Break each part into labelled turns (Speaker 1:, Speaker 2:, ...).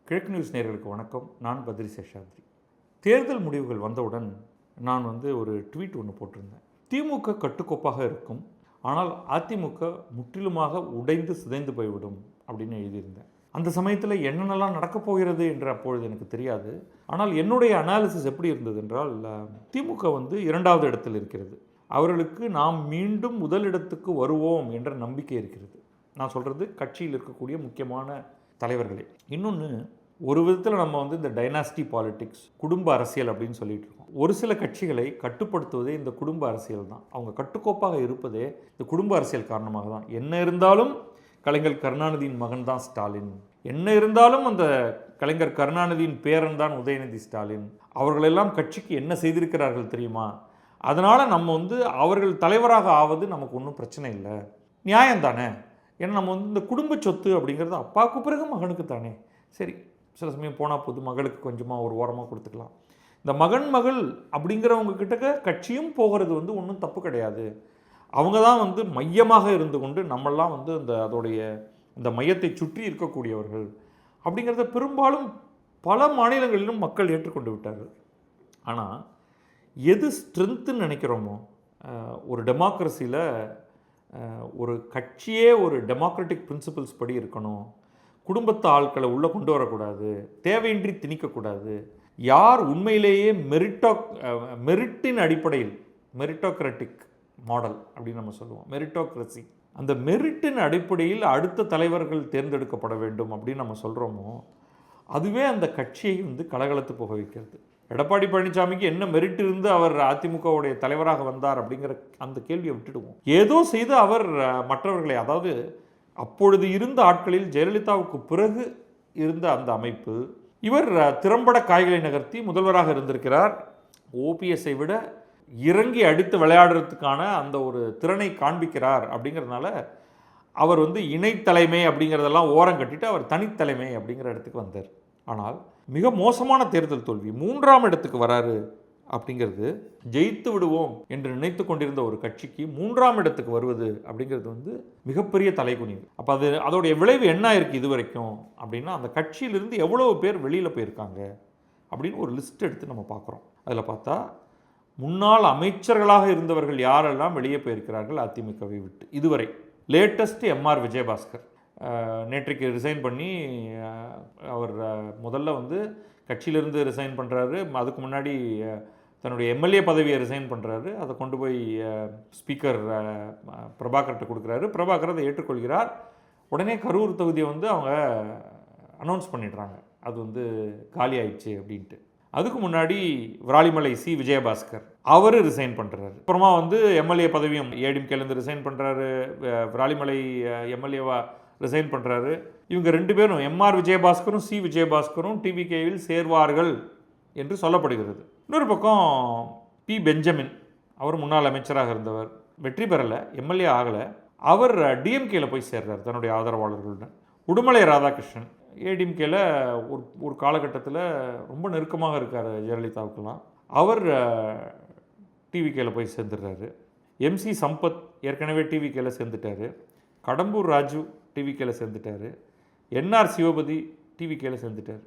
Speaker 1: கிழக்கு நியூஸ் நேயர்களுக்கு வணக்கம். நான் பத்ரி சேஷாத்ரி. தேர்தல் முடிவுகள் வந்தவுடன் நான் ஒரு ட்வீட் ஒன்று போட்டிருந்தேன். திமுக கட்டுக்கோப்பாக இருக்கும், ஆனால் அதிமுக முற்றிலுமாக உடைந்து சிதைந்து போய்விடும் அப்படின்னு எழுதியிருந்தேன். அந்த சமயத்தில் என்னென்னலாம் நடக்கப் போகிறது என்று அப்பொழுது எனக்கு தெரியாது. ஆனால் என்னுடைய அனாலிசிஸ் எப்படி இருந்தது என்றால், திமுக இரண்டாவது இடத்தில் இருக்கிறது, அவர்களுக்கு நாம் மீண்டும் முதலிடத்துக்கு வருவோம் என்ற நம்பிக்கை இருக்கிறது. நான் சொல்கிறது கட்சியில் இருக்கக்கூடிய முக்கியமான தலைவர்களே. இன்னொன்று, ஒரு விதத்தில் நம்ம இந்த டைனாஸ்டி பாலிடிக்ஸ், குடும்ப அரசியல் அப்படின்னு சொல்லிட்டு இருக்கோம். ஒரு சில கட்சிகளை கட்டுப்படுத்துவதே இந்த குடும்ப அரசியல் தான். அவங்க கட்டுக்கோப்பாக இருப்பதே இந்த குடும்ப அரசியல் காரணமாக தான். என்ன இருந்தாலும் கலைஞர் கருணாநிதியின் மகன் தான் ஸ்டாலின், என்ன இருந்தாலும் அந்த கலைஞர் கருணாநிதியின் பேரன் தான் உதயநிதி ஸ்டாலின், அவர்களெல்லாம் கட்சிக்கு என்ன செய்திருக்கிறார்கள் தெரியுமா, அதனால் நம்ம அவர்கள் தலைவராக ஆவது நமக்கு ஒன்றும் பிரச்சனை இல்லை, நியாயம்தானே. ஏன்னா நம்ம இந்த குடும்ப சொத்து அப்படிங்கிறது அப்பாவுக்கு பிறகு மகனுக்கு தானே. சரி, சில சமயம் போனால் போது மகளுக்கு கொஞ்சமாக ஒரு ஓரமாக கொடுத்துக்கலாம். இந்த மகள் அப்படிங்கிறவங்க கிட்ட கட்சியும் போகிறது ஒன்றும் தப்பு கிடையாது. அவங்க தான் மையமாக இருந்து கொண்டு நம்மெல்லாம் அதோடைய இந்த மையத்தை சுற்றி இருக்கக்கூடியவர்கள் அப்படிங்கிறத பெரும்பாலும் பல மாநிலங்களிலும் மக்கள் ஏற்றுக்கொண்டு விட்டார்கள். ஆனால் எது ஸ்ட்ரென்த்துன்னு நினைக்கிறோமோ, ஒரு டெமோக்ரஸியில் ஒரு கட்சியே ஒரு டெமோக்ராட்டிக் பிரின்சிபல்ஸ் படி இருக்கணும், குடும்பத்து ஆட்களை உள்ளே கொண்டு வரக்கூடாது, தேவையின்றி திணிக்கக்கூடாது, யார் உண்மையிலேயே மெரிட்டின் அடிப்படையில், மெரிட்டோக்ராட்டிக் மாடல் அப்படின்னு நம்ம சொல்லுவோம், மெரிட்டோக்ரஸி, அந்த மெரிட்டின் அடிப்படையில் அடுத்த தலைவர்கள் தேர்ந்தெடுக்கப்பட வேண்டும் அப்படின்னு நம்ம சொல்கிறோமோ, அதுவே அந்த கட்சியை கலகலத்து போக வைக்கிறது. எடப்பாடி பழனிசாமிக்கு என்ன மெரிட் இருந்து அவர் அதிமுகவுடைய தலைவராக வந்தார் அப்படிங்கிற அந்த கேள்வியை விட்டுடுவோம். ஏதோ செய்து அவர் மற்றவர்களை, அதாவது அப்பொழுது இருந்த ஆட்களில் ஜெயலலிதாவுக்கு பிறகு இருந்த அந்த அமைப்பு, இவர் திறம்பட காய்களை நகர்த்தி முதல்வராக இருந்திருக்கிறார். ஓபிஎஸ்ஐ விட இறங்கி அடித்து விளையாடுறதுக்கான அந்த ஒரு திறனை காண்பிக்கிறார். அப்படிங்கிறதுனால அவர் இணைத்தலைமை அப்படிங்கிறதெல்லாம் ஓரம் கட்டிட்டு அவர் தனித்தலைமை அப்படிங்கிற இடத்துக்கு வந்தார். ஆனால் மிக மோசமான தேர்தல் தோல்வி, 3ஆம் இடத்துக்கு வராரு அப்படிங்கிறது, ஜெயித்து விடுவோம் என்று நினைத்து கொண்டிருந்த ஒரு கட்சிக்கு 3ஆம் இடத்துக்கு வருவது அப்படிங்கிறது மிகப்பெரிய தலைகுனிவு. அப்போ அதோடைய விளைவு என்ன இருக்குது இது வரைக்கும் அப்படின்னா, அந்த கட்சியிலிருந்து எவ்வளோ பேர் வெளியில் போயிருக்காங்க அப்படின்னு ஒரு லிஸ்ட் எடுத்து நம்ம பார்க்குறோம். அதில் பார்த்தா முன்னாள் அமைச்சர்களாக இருந்தவர்கள் யாரெல்லாம் வெளியே போயிருக்கிறார்கள் அதிமுகவை விட்டு இதுவரை. லேட்டஸ்ட் எம்ஆர் விஜயபாஸ்கர் நேற்றைக்கு ரிசைன் பண்ணி, அவர் முதல்ல கட்சியிலிருந்து ரிசைன் பண்ணுறாரு, அதுக்கு முன்னாடி தன்னுடைய எம்எல்ஏ பதவியை ரிசைன் பண்ணுறாரு, அதை கொண்டு போய் ஸ்பீக்கர் பிரபாகர்கிட்ட கொடுக்குறாரு. பிரபாகர் அதை ஏற்றுக்கொள்கிறார். உடனே கரூர் தொகுதியை அவங்க அனௌன்ஸ் பண்ணிடுறாங்க, அது காலி ஆயிடுச்சு அப்படின்ட்டு. அதுக்கு முன்னாடி விராலிமலை சி விஜயபாஸ்கர் அவர் ரிசைன் பண்ணுறாரு. அப்புறமா எம்எல்ஏ பதவியும் ஏடிஎம்கேலேருந்து ரிசைன் பண்ணுறாரு, விராலிமலை எம்எல்ஏவா ரிசைன் பண்ணுறாரு. இவங்க 2 பேரும், எம்ஆர் விஜயபாஸ்கரும் சி விஜயபாஸ்கரும் டிவிகேவில் சேர்வார்கள் என்று சொல்லப்படுகிறது. இன்னொரு பக்கம் பி பெஞ்சமின், அவர் முன்னாள் அமைச்சராக இருந்தவர், வெற்றி பெறலை, எம்எல்ஏ ஆகலை, அவர் டிஎம்கேல போய் சேர்றார் தன்னுடைய ஆதரவாளர்களுடன். உடுமலை ராதாகிருஷ்ணன் ஏடிஎம்கேல ஒரு காலகட்டத்தில் ரொம்ப நெருக்கமாக இருக்கார் ஜெயலலிதாவுக்கெல்லாம், அவர் டிவிகேல போய் சேர்ந்துடுறாரு. எம்சி சம்பத் ஏற்கனவே டிவிகேல சேர்ந்துட்டார். கடம்பூர் ராஜு டிவிகேல சேர்ந்துட்டார். என்ஆர் சிவபதி டிவிகேல சேர்ந்துட்டார்.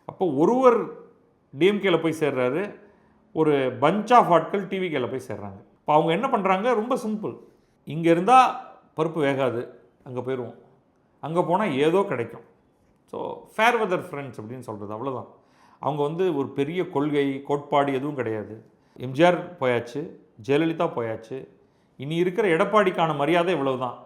Speaker 1: அப்போ ஒருவர் டிஎம்கேல போய் சேர்றாரு, ஒரு பஞ்ச் ஆஃப் ஆட்கள் டிவிகேல போய் சேர்றாங்க. இப்போ அவங்க என்ன பண்ணுறாங்க, ரொம்ப சிம்பிள், இங்கே இருந்தால் பருப்பு வேகாது, அங்கே போயிடுவோம், அங்கே போனால் ஏதோ கிடைக்கும். ஸோ ஃபேர் வெதர் ஃப்ரெண்ட்ஸ் அப்படின்னு சொல்கிறது, அவ்வளோதான். அவங்க ஒரு பெரிய கொள்கை கோட்பாடு எதுவும் கிடையாது. எம்ஜிஆர் போயாச்சு, ஜெயலலிதா போயாச்சு, இனி இருக்கிற எடப்பாடிக்கான மரியாதை இவ்வளவு தான்.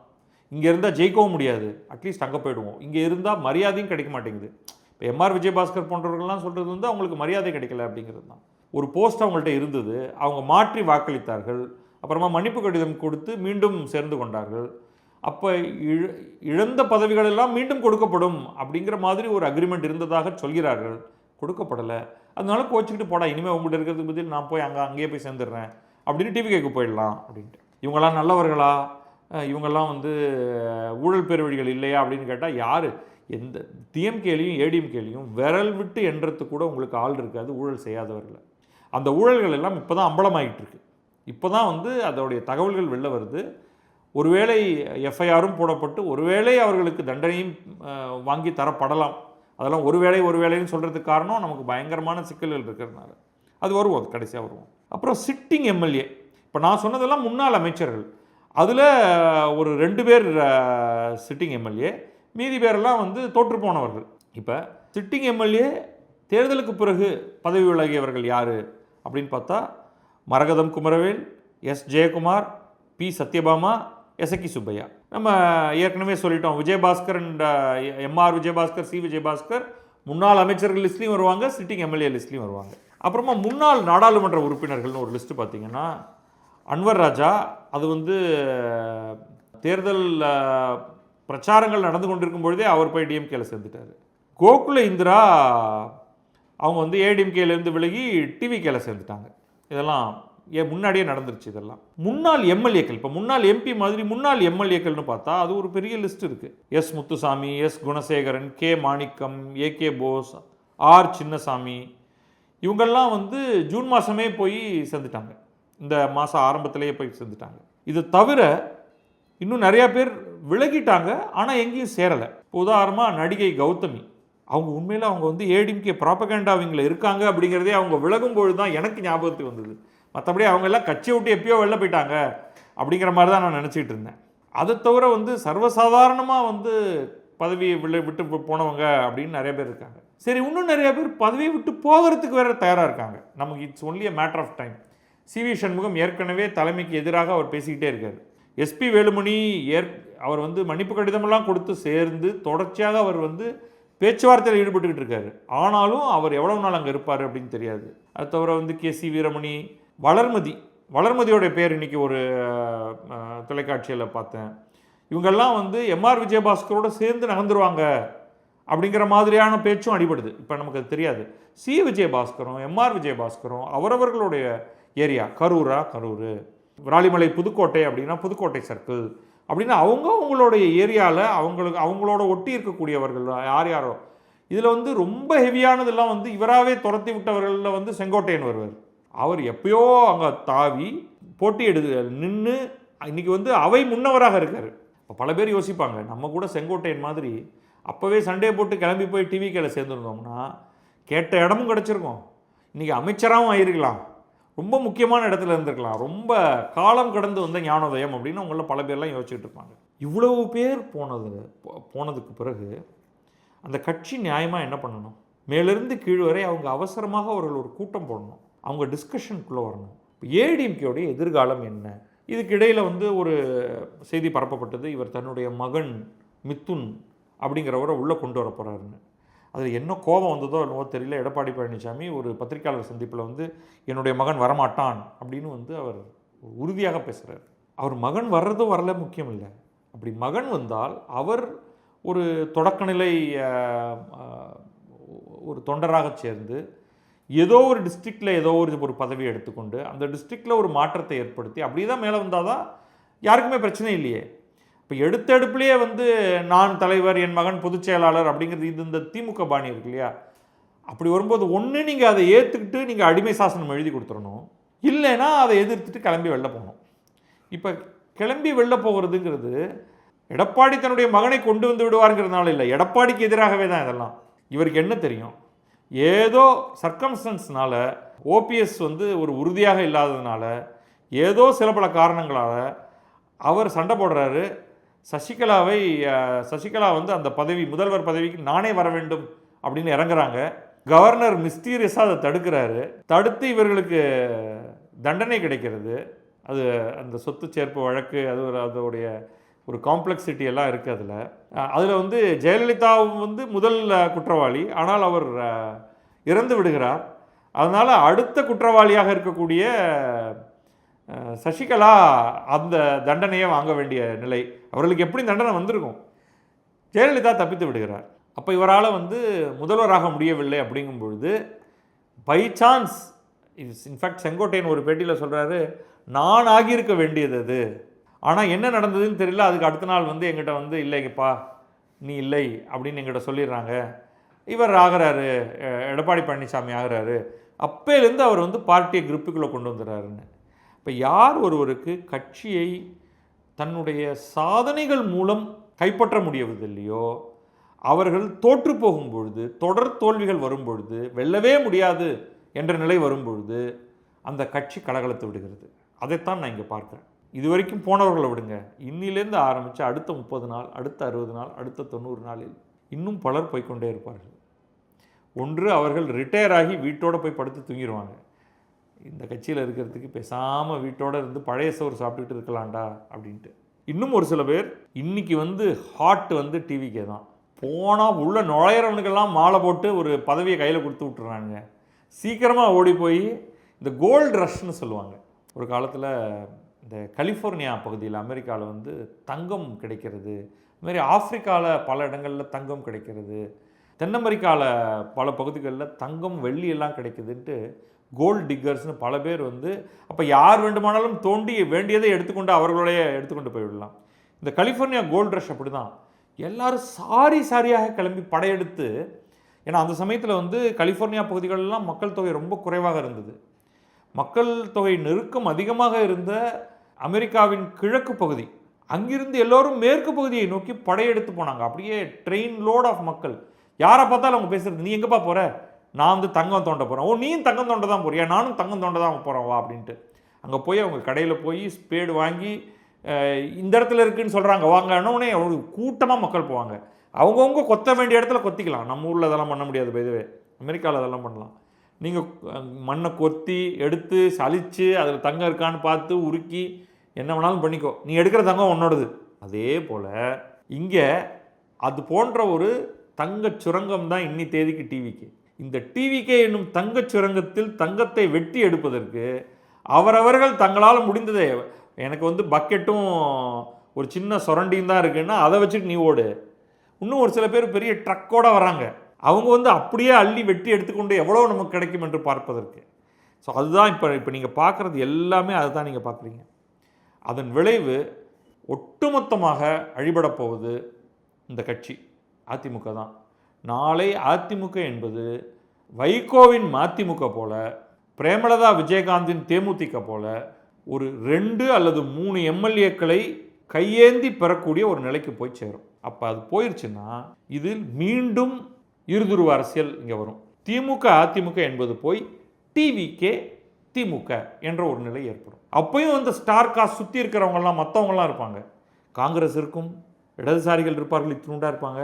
Speaker 1: இங்கே இருந்தால் ஜெயிக்கவும் முடியாது, அட்லீஸ்ட் அங்கே போய்டுவோம், இங்கே இருந்தால் மரியாதையும் கிடைக்க மாட்டேங்குது. இப்போ எம்ஆர் விஜயபாஸ்கர் போன்றவர்கள்லாம் சொல்கிறது அவங்களுக்கு மரியாதை கிடைக்கல அப்படிங்கிறது தான். ஒரு போஸ்ட் அவங்கள்ட்ட இருந்தது, அவங்க மாற்றி வாக்களித்தார்கள், அப்புறமா மன்னிப்பு கடிதம் கொடுத்து மீண்டும் சேர்ந்து கொண்டார்கள். அப்போ இழந்த பதவிகளெல்லாம் மீண்டும் கொடுக்கப்படும் அப்படிங்கிற மாதிரி ஒரு அக்ரிமெண்ட் இருந்ததாக சொல்கிறார்கள். கொடுக்கப்படலை, அதனால கோச்சிக்கிட்டு போடா, இனிமேல் உங்கள்கிட்ட இருக்கிறதுக்கு பதில் நான் போய் அங்கேயே போய் சேர்ந்துடுறேன் அப்படின்னு டிவிகேக்கு போயிடலாம் அப்படின்ட்டு. இவங்கெல்லாம் நல்லவர்களா, இவங்கெல்லாம் ஊழல் பெருவழிகள் இல்லையா அப்படின்னு கேட்டால், யார் எந்த டிஎம்கேலையும் ஏடிஎம்கேலையும் விரல் விட்டு எண்றது கூட உங்களுக்கு ஆள் இருக்காது ஊழல் செய்யாதவர்கள். அந்த ஊழல்கள் எல்லாம் இப்போ தான் அம்பலமாகிட்டு இருக்கு. இப்போ தான் அதோடைய தகவல்கள் வெளில வருது. ஒருவேளை எஃப்ஐஆரும் போடப்பட்டு ஒருவேளை அவர்களுக்கு தண்டனையும் வாங்கி தரப்படலாம். அதெல்லாம் ஒரு வேளைன்னு சொல்கிறதுக்கு காரணம் நமக்கு பயங்கரமான சிக்கல்கள் இருக்கிறதுனால. அது வருவோம், அது கடைசியாக வருவோம். அப்புறம் சிட்டிங் எம்எல்ஏ. இப்போ நான் சொன்னதெல்லாம் முன்னாள் அமைச்சர்கள். அதில் ஒரு 2 பேர் சிட்டிங் எம்எல்ஏ, மீதி பேரெல்லாம் வந்து தோற்று போனவர்கள். இப்போ சிட்டிங் எம்எல்ஏ தேர்தலுக்கு பிறகு பதவி விலகியவர்கள் யார் அப்படின்னு பார்த்தா மரகதம் குமரவேல், எஸ் ஜெயக்குமார், பி சத்யபாமா, எசக்கி சுப்பையா. நம்ம ஏற்கனவே சொல்லிட்டோம், Vijayabaskar and MR Vijayabaskar, C Vijayabaskar முன்னாள் அமைச்சர்கள் லிஸ்ட்லையும் வருவாங்க, சிட்டிங் எம்எல்ஏ லிஸ்ட்லையும் வருவாங்க. அப்புறமா முன்னாள் நாடாளுமன்ற உறுப்பினர்கள்னு ஒரு லிஸ்ட்டு பார்த்தீங்கன்னா அன்வர் ராஜா, அது வந்து தேர்தல் பிரச்சாரங்கள் நடந்து கொண்டிருக்கும் பொழுதே அவர் போய் டிஎம்கேல சேர்ந்துட்டார். கோகுல இந்திரா அவங்க வந்து ஏடிஎம்கேலேருந்து விலகி டிவிகேல சேர்ந்துட்டாங்க. இதெல்லாம் முன்னாடியே நடந்துருச்சு. இதெல்லாம் முன்னாள் எம்எல்ஏக்கள். இப்போ முன்னாள் எம்பி மாதிரி முன்னாள் எம்எல்ஏக்கள்னு பார்த்தா அது ஒரு பெரிய லிஸ்ட் இருக்குது. S Muthusamy, S Gunasekaran, K Manickam, A K Bose, R Chinnasamy, இவங்கெல்லாம் வந்து ஜூன் மாதமே போய் சேர்ந்துட்டாங்க. இந்த மாதம் ஆரம்பத்திலேயே போய் சேர்ந்துட்டாங்க. இது தவிர இன்னும் நிறையா பேர் விலகிட்டாங்க, ஆனால் எங்கேயும் சேரலை. இப்போ உதாரணமாக நடிகை கௌதமி, அவங்க உண்மையில் அவங்க வந்து ஏடிஎம்கே ப்ராபகண்டா அவங்கள இருக்காங்க அப்படிங்கிறதே அவங்க விலகும்பொழுது தான் எனக்கு ஞாபகத்துக்கு வந்தது. மற்றபடி அவங்க எல்லாம் கட்சியை விட்டு எப்பயோ வெளில போயிட்டாங்க அப்படிங்கிற மாதிரி தான் நான் நினச்சிக்கிட்டு இருந்தேன். அதை தவிர வந்து சர்வசாதாரணமாக வந்து பதவியை விட்டு போனவங்க அப்படின்னு நிறைய பேர் இருக்காங்க. சரி, இன்னும் நிறைய பேர் பதவியை விட்டு போகிறதுக்கு வேறு தயாராக இருக்காங்க. நமக்கு it's only a matter of time. C V Shanmugam ஏற்கனவே தலைமைக்கு எதிராக அவர் பேசிக்கிட்டே இருக்கார். எஸ்பி வேலுமணி அவர் வந்து மன்னிப்பு கடிதமெல்லாம் கொடுத்து சேர்ந்து தொடர்ச்சியாக அவர் வந்து பேச்சுவார்த்தையில் ஈடுபட்டுக்கிட்டு இருக்காரு. ஆனாலும் அவர் எவ்வளவு நாள் அங்கே இருப்பார் அப்படின்னு தெரியாது. அது தவிர வந்து கே.சி. வீரமணி, வளர்மதியோடைய பேர் இன்றைக்கி ஒரு தொலைக்காட்சியில் பார்த்தேன். இவங்கெல்லாம் வந்து எம்ஆர் விஜயபாஸ்கரோடு சேர்ந்து நகர்ந்துருவாங்க அப்படிங்கிற மாதிரியான பேச்சும் அடிபடுது. இப்போ நமக்கு அது தெரியாது. சி விஜயபாஸ்கரும் எம்ஆர் விஜயபாஸ்கரும் அவரவர்களுடைய ஏரியா, கரூர், விராலிமலை புதுக்கோட்டை அப்படின்னா புதுக்கோட்டை சர்க்கிள் அப்படின்னா அவங்களுடைய ஏரியாவில் அவங்களோட ஒட்டி இருக்கக்கூடியவர்கள் யாரோ. இதில் வந்து ரொம்ப ஹெவியானதெல்லாம் வந்து இவராகவே துரத்தி விட்டவர்களில் வந்து செங்கோட்டையன் வருவார். அவர் எப்பயோ அங்கே தாவி போட்டி நின்று இன்றைக்கி வந்து அவை முன்னவராக இருக்கார். இப்போ பல பேர் யோசிப்பாங்க, நம்ம கூட செங்கோட்டையன் மாதிரி அப்போவே சண்டே போட்டு கிளம்பி போய் டிவிக்கேல சேர்ந்துருந்தோம்னா கேட்ட இடமும் கிடச்சிருக்கோம், இன்றைக்கி அமைச்சராகவும் ஆகிருக்கலாம், ரொம்ப முக்கியமான இடத்துல இருந்திருக்கலாம், ரொம்ப காலம் கடந்து வந்த ஞானோதயம் அப்படின்னு அவங்கள பல பேர்லாம் யோசிச்சுட்டு இருப்பாங்க. இவ்வளவு பேர் போனதுக்கு பிறகு அந்த கட்சி நியாயமாக என்ன பண்ணணும்? மேலிருந்து கீழ் வரை அவங்க அவசரமாக அவர்கள் ஒரு கூட்டம் போடணும், அவங்க டிஸ்கஷனுக்குள்ளே வரணும். ஏடிஎம்கேவுடைய எதிர்காலம் என்ன? இதுக்கு இடையில் வந்து ஒரு செய்தி பரப்பப்பட்டது, இவர் தன்னுடைய மகன் மித்துன் அப்படிங்கிறவரை உள்ளே கொண்டு வர போகிறாருன்னு. அதில் என்ன கோபம் வந்ததோ என்னவோ தெரியல, எடப்பாடி பழனிசாமி ஒரு பத்திரிகையாளர் சந்திப்பில் வந்து என்னுடைய மகன் வரமாட்டான் அப்படின்னு வந்து அவர் உறுதியாக பேசுகிறார். அவர் மகன் வர்றதோ வரல முக்கியம் இல்லை. அப்படி மகன் வந்தால் அவர் ஒரு தொடக்கநிலை ஒரு தொண்டராக சேர்ந்து ஏதோ ஒரு டிஸ்ட்ரிக்டில் ஏதோ ஒரு பதவி எடுத்துக்கொண்டு அந்த டிஸ்ட்ரிக்டில் ஒரு மாற்றத்தை ஏற்படுத்தி அப்படி தான் மேலே வந்தால் தான் யாருக்குமே பிரச்சனை இல்லையே. இப்போ எடுத்தடுப்புலேயே வந்து நான் தலைவர், என் மகன் பொதுச் செயலாளர் அப்படிங்கிறது இந்த திமுக பாணி இருக்கு இல்லையா? அப்படி வரும்போது ஒன்று நீங்கள் அதை ஏற்றுக்கிட்டு நீங்கள் அடிமை சாசனம் எழுதி கொடுத்துடணும், இல்லைன்னா அதை எதிர்த்துட்டு கிளம்பி வெளில போகணும். இப்போ கிளம்பி வெளில போகிறதுங்கிறது எடப்பாடி தன்னுடைய மகனை கொண்டு வந்து விடுவாருங்கிறதுனால இல்லை, எடப்பாடிக்கு எதிராகவே தான் இதெல்லாம். இவருக்கு என்ன தெரியும், ஏதோ சர்க்கம்ஸ்டன்ஸ்னால ஓபிஎஸ் வந்து ஒரு உறுதியாக இல்லாததுனால ஏதோ சில பல காரணங்களால் அவர் சண்டை போடுறாரு. சசிகலா வந்து அந்த பதவி, முதல்வர் பதவிக்கு நானே வர வேண்டும் அப்படின்னு இறங்குறாங்க. கவர்னர் மிஸ்டீரியஸாக அதை தடுக்கிறாரு. தடுத்து இவர்களுக்கு தண்டனை கிடைக்கிறது. அது அந்த சொத்து சேர்ப்பு வழக்கு, அதோடைய ஒரு காம்ப்ளெக்சிட்டி எல்லாம் இருக்குது. அதில் வந்து ஜெயலலிதாவும் வந்து முதல் குற்றவாளி, ஆனால் அவர் இறந்து விடுகிறார். அதனால் அடுத்த குற்றவாளியாக இருக்கக்கூடிய சசிகலா அந்த தண்டனையை வாங்க வேண்டிய நிலை. அவர்களுக்கு எப்படி தண்டனை வந்திருக்கும், ஜெயலலிதா தப்பித்து விடுகிறார். அப்போ இவரால் வந்து முதல்வராக முடியவில்லை. அப்படிங்கும் பொழுது பை சான்ஸ், இன்ஃபேக்ட் செங்கோட்டையன் ஒரு பேட்டியில் சொல்கிறாரு, நான் ஆகியிருக்க வேண்டியது அது, ஆனால் என்ன நடந்ததுன்னு தெரியல. அதுக்கு அடுத்த நாள் வந்து எங்கிட்ட வந்து இல்லைங்கப்பா நீ இல்லை அப்படின்னு எங்கிட்ட சொல்லிடுறாங்க. இவர் ஆகிறாரு, எடப்பாடி பழனிசாமி ஆகிறாரு. அப்போலேருந்து அவர் வந்து பார்ட்டியை கிரிப்புக்குள்ளே கொண்டு வந்துடுறாருன்னு. இப்போ யார் ஒருவருக்கு கட்சியை தன்னுடைய சாதனைகள் மூலம் கைப்பற்ற முடியவதில்லையோ அவர்கள் தோற்று போகும் பொழுது, தொடர் தோல்விகள் வரும் பொழுது, வெல்லவே முடியாது என்ற நிலை வரும் பொழுது அந்த கட்சி கலகலத்து விடுகிறது. அதைத்தான் நான் இங்கே பார்க்குறேன். இது வரைக்கும் போனவர்களை விடுங்க, இன்னிலேருந்து ஆரம்பித்து அடுத்த 30 நாள், அடுத்த 60 நாள், அடுத்த 90 நாளில் இன்னும் பலர் போய்கொண்டே இருப்பார்கள். ஒன்று அவர்கள் ரிட்டையர் ஆகி வீட்டோடு போய் படுத்து தூங்கிடுவாங்க. இந்த கட்சியில் இருக்கிறதுக்கு பேசாமல் வீட்டோடு இருந்து பழைய சோறு சாப்பிட்டுட்டு இருக்கலாம்டா அப்படின்ட்டு. இன்னும் ஒரு சில பேர் இன்றைக்கி ஹாட் டிவிக்கே தான். போனால் உள்ள நுழையிறவனுக்கெல்லாம் மாலை போட்டு ஒரு பதவியை கையில் கொடுத்து விட்டுறாங்க. சீக்கிரமாக ஓடி போய் இந்த கோல்டு ரஷ்ன்னு சொல்லுவாங்க. ஒரு காலத்தில் இந்த கலிஃபோர்னியா பகுதியில் அமெரிக்காவில் தங்கம் கிடைக்கிறது, இதுமாரி ஆப்பிரிக்காவில் பல இடங்களில் தங்கம் கிடைக்கிறது, தென் அமெரிக்காவில் பல பகுதிகளில் தங்கம் வெள்ளி எல்லாம் கிடைக்குதுன்ட்டு கோல்டு டிக்கர்ஸ்னு பல பேர் அப்போ யார் வேண்டுமானாலும் தோண்டி வேண்டியதை எடுத்துக்கொண்டு அவர்களோடைய எடுத்துக்கொண்டு போய்விடலாம். இந்த கலிஃபோர்னியா கோல்டு ரஷ் அப்படி தான். எல்லோரும் சாரியாக கிளம்பி படையெடுத்து, ஏன்னா அந்த சமயத்தில் கலிஃபோர்னியா பகுதிகளெல்லாம் மக்கள் தொகை ரொம்ப குறைவாக இருந்தது. மக்கள் தொகை நெருக்கம் அதிகமாக இருந்த அமெரிக்காவின் கிழக்கு பகுதி, அங்கிருந்து எல்லோரும் மேற்கு பகுதியை நோக்கி படையெடுத்து போனாங்க. அப்படியே ட்ரெயின் லோட் ஆஃப் மக்கள். யாரை பார்த்தாலும் அவங்க பேசுகிறது, நீ எங்கேப்பா போகிற? நான் தங்கம் தோண்ட போகிறேன். ஓ, நீயும் தங்கம் தோண்ட தான் போறியா? நானும் தங்கம் தோண்ட தான் போகிறேன் வா அப்படின்ட்டு. அங்கே போய் அவங்க கடையில் போய் ஸ்பேடு வாங்கி இந்த இடத்துல இருக்குதுன்னு சொல்கிறாங்க வாங்கன்னொடனே அவங்களுக்கு கூட்டமாக மக்கள் போவாங்க. அவங்கவுங்க கொத்த வேண்டிய இடத்துல கொத்திக்கலாம். நம்ம ஊரில் அதெல்லாம் பண்ண முடியாது. பைதவே அமெரிக்காவில் அதெல்லாம் பண்ணலாம். நீங்கள் மண்ணை கொத்தி எடுத்து சலித்து அதில் தங்கம் இருக்கான்னு பார்த்து உருக்கி என்ன வேணாலும் பண்ணிக்கோ, நீ எடுக்கிற தங்கம் உன்னோடது. அதே போல் இங்கே அது போன்ற ஒரு தங்கச் சுரங்கம் தான் இன்னி தேதிக்கு டிவிக்கு. இந்த டிவிக்கே என்னும் தங்கச் சுரங்கத்தில் தங்கத்தை வெட்டி எடுப்பதற்கு அவரவர்கள் தங்களால் முடிந்ததே. எனக்கு பக்கெட்டும் ஒரு சின்ன சொரண்டியும் தான் இருக்குன்னா அதை வச்சுட்டு நீ ஓடு. இன்னும் ஒரு சில பேர் பெரிய ட்ரக்கோடு வராங்க. அவங்க அப்படியே அள்ளி வெட்டி எடுத்துக்கொண்டு எவ்வளோ நமக்கு கிடைக்கும் என்று பார்ப்பதற்கு. ஸோ அதுதான் இப்போ நீங்கள் பார்க்குறது எல்லாமே அதுதான் நீங்கள் பார்க்குறீங்க. அதன் விளைவு ஒட்டுமொத்தமாக அழிபடப் போவது இந்த கட்சி அதிமுக தான். நாளை அதிமுக என்பது வைகோவின் மதிமுக போல, பிரேமலதா விஜயகாந்தின் தேமுதிக போல ஒரு 2 அல்லது 3 எம்எல்ஏக்களை கையேந்தி பெறக்கூடிய ஒரு நிலைக்கு போய் சேரும். அப்போ அது போயிடுச்சுன்னா இதில் மீண்டும் இருதுருவ அரசியல் இங்கே வரும். திமுக அதிமுக என்பது போய் டிவிகே திமுக என்ற ஒரு நிலை ஏற்படும். அப்பயும் அந்த ஸ்டார் காஸ்ட் சுற்றி இருக்கிறவங்கலாம் மற்றவங்களாம் இருப்பாங்க. காங்கிரஸ் இருக்கும், இடதுசாரிகள் இருப்பார்கள், இத்தினுண்டாக இருப்பாங்க,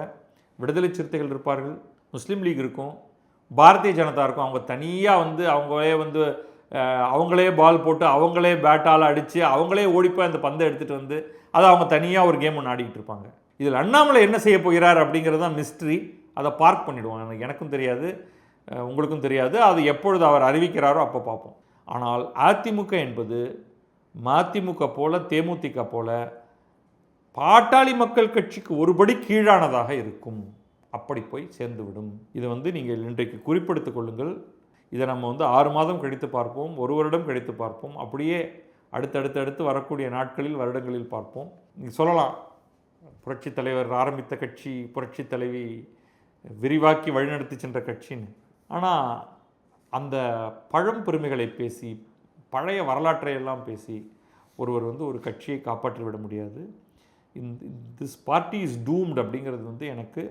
Speaker 1: விடுதலை சிறுத்தைகள் இருப்பார்கள், முஸ்லீம் லீக் இருக்கும், பாரதிய ஜனதா இருக்கும். அவங்க தனியாக அவங்களே அவங்களே பால் போட்டு அவங்களே பேட்டால் அடித்து அவங்களே ஓடிப்போய் அந்த பந்தை எடுத்துகிட்டு அதை அவங்க தனியாக ஒரு கேம் ஒன்று ஆடிக்கிட்டு இருப்பாங்க. இதில் அண்ணாமலை என்ன செய்ய போகிறார் அப்படிங்கிறது தான் மிஸ்ட்ரி. அதை பார்க் பண்ணிவிடுவோம். எனக்கும் தெரியாது, உங்களுக்கும் தெரியாது. அது எப்பொழுது அவர் அறிவிக்கிறாரோ அப்போ பார்ப்போம். ஆனால் அதிமுக என்பது மதிமுக போல தேமுதிக போல பாட்டாளி மக்கள் கட்சிக்கு ஒருபடி கீழானதாக இருக்கும். அப்படி போய் சேர்ந்துவிடும். இதை நீங்கள் இன்றைக்கு குறிப்பிடுத்திக் கொள்ளுங்கள். இதை நம்ம 6 மாதம் கழித்து பார்ப்போம், 1 வருடம் கழித்து பார்ப்போம், அப்படியே அடுத்தடுத்து வரக்கூடிய நாட்களில் வருடங்களில் பார்ப்போம். நீங்கள் சொல்லலாம், புரட்சி தலைவர் ஆரம்பித்த கட்சி, புரட்சி தலைவி விரிவாக்கி வழிநடத்தி சென்ற கட்சின்னு. ஆனால் அந்த பழம் பெருமைகளை பேசி பழைய வரலாற்றை எல்லாம் பேசி ஒருவர் ஒரு கட்சியை காப்பாற்றி விட முடியாது. திஸ் பார்ட்டி இஸ் டூம்டு அப்படிங்கிறது எனக்கு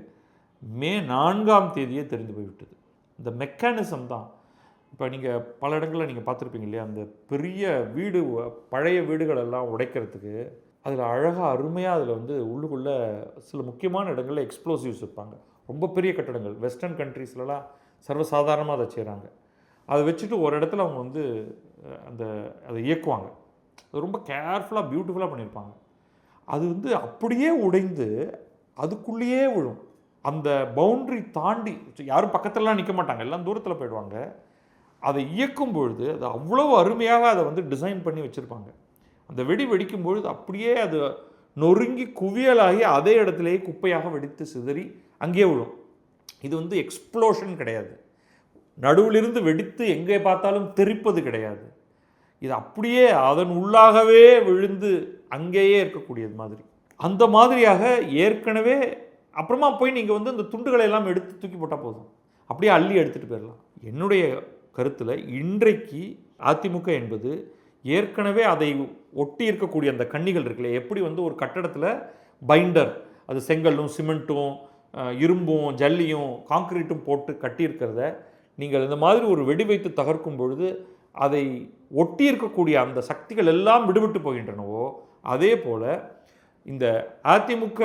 Speaker 1: மே 4ஆம் தேதியே தெரிந்து போய்விட்டது. இந்த மெக்கானிசம் தான். இப்போ நீங்கள் பல இடங்களில் நீங்கள் பார்த்துருப்பீங்க இல்லையா, அந்த பெரிய வீடு பழைய வீடுகளெல்லாம் உடைக்கிறதுக்கு அதில் அழகாக அருமையாக அதில் உள்ளுக்குள்ளே சில முக்கியமான இடங்களில் எக்ஸ்ப்ளோசிவ்ஸ் வைப்பாங்க. ரொம்ப பெரிய கட்டடங்கள் வெஸ்டர்ன் கண்ட்ரீஸ்லலாம் சர்வசாதாரணமாக அதை செய்கிறாங்க. அதை வச்சுட்டு ஒரு இடத்துல அவங்க அதை இயக்குவாங்க. அது ரொம்ப கேர்ஃபுல்லாக பியூட்டிஃபுல்லாக பண்ணியிருப்பாங்க. அது அப்படியே உடைந்து அதுக்குள்ளேயே விழும். அந்த பவுண்ட்ரி தாண்டி யாரும் பக்கத்துலலாம் நிற்க மாட்டாங்க, எல்லாம் தூரத்தில் போயிடுவாங்க. அதை இயக்கும் பொழுது அது அவ்வளோ அருமையாக அதை டிசைன் பண்ணி வச்சுருப்பாங்க. அந்த வெடிக்கும் பொழுது அப்படியே அது நொறுங்கி குவியலாகி அதே இடத்துலையே குப்பையாக வெடித்து சிதறி அங்கேயே விழும். இது எக்ஸ்ப்ளோஷன் கிடையாது, நடுவிலிருந்து வெடித்து எங்கே பார்த்தாலும் தெரிப்பது கிடையாது. இது அப்படியே அதன் உள்ளாகவே விழுந்து அங்கேயே இருக்கக்கூடியது மாதிரி. அந்த மாதிரியாக ஏற்கனவே அப்புறமா போய் நீங்கள் அந்த துண்டுகளை எல்லாம் எடுத்து தூக்கி போட்டால் போதும், அப்படியே அள்ளி எடுத்துகிட்டு போயிடலாம். என்னுடைய கருத்தில் இன்றைக்கு அதிமுக என்பது ஏற்கனவே அதை ஒட்டி இருக்கக்கூடிய அந்த கண்ணிகள் இருக்குல்ல, எப்படி ஒரு கட்டடத்தில் பைண்டர் அது செங்கல்லும் சிமெண்ட்டும் இரும்பும் ஜல்லியும் காங்கிரீட்டும் போட்டு கட்டியிருக்கிறத நீங்கள் இந்த மாதிரி ஒரு வெடி வைத்து தகர்க்கும் பொழுது அதை ஒட்டி இருக்கக்கூடிய அந்த சக்திகள் எல்லாம் விடுபட்டு போகின்றனவோ, அதே போல் இந்த அதிமுக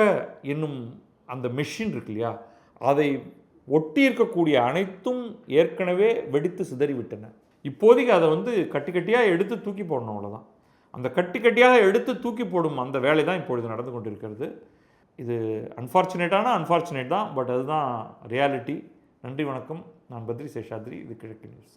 Speaker 1: என்னும் அந்த மெஷின் இருக்கு இல்லையா, அதை ஒட்டி இருக்கக்கூடிய அனைத்தும் ஏற்கனவே வெடித்து சிதறிவிட்டன. இப்போதைக்கு அதை கட்டி கட்டியாக எடுத்து தூக்கி போடணும், அவ்வளோதான். அந்த கட்டி கட்டியாக எடுத்து தூக்கி போடும் அந்த வேலை தான் இப்பொழுது நடந்து கொண்டிருக்கிறது. இது அன்ஃபார்ச்சுனேட் தான், பட் அதுதான் ரியாலிட்டி. நன்றி, வணக்கம். நான் பத்ரி சேஷாத்ரி. இது கிழக்கு நியூஸ்.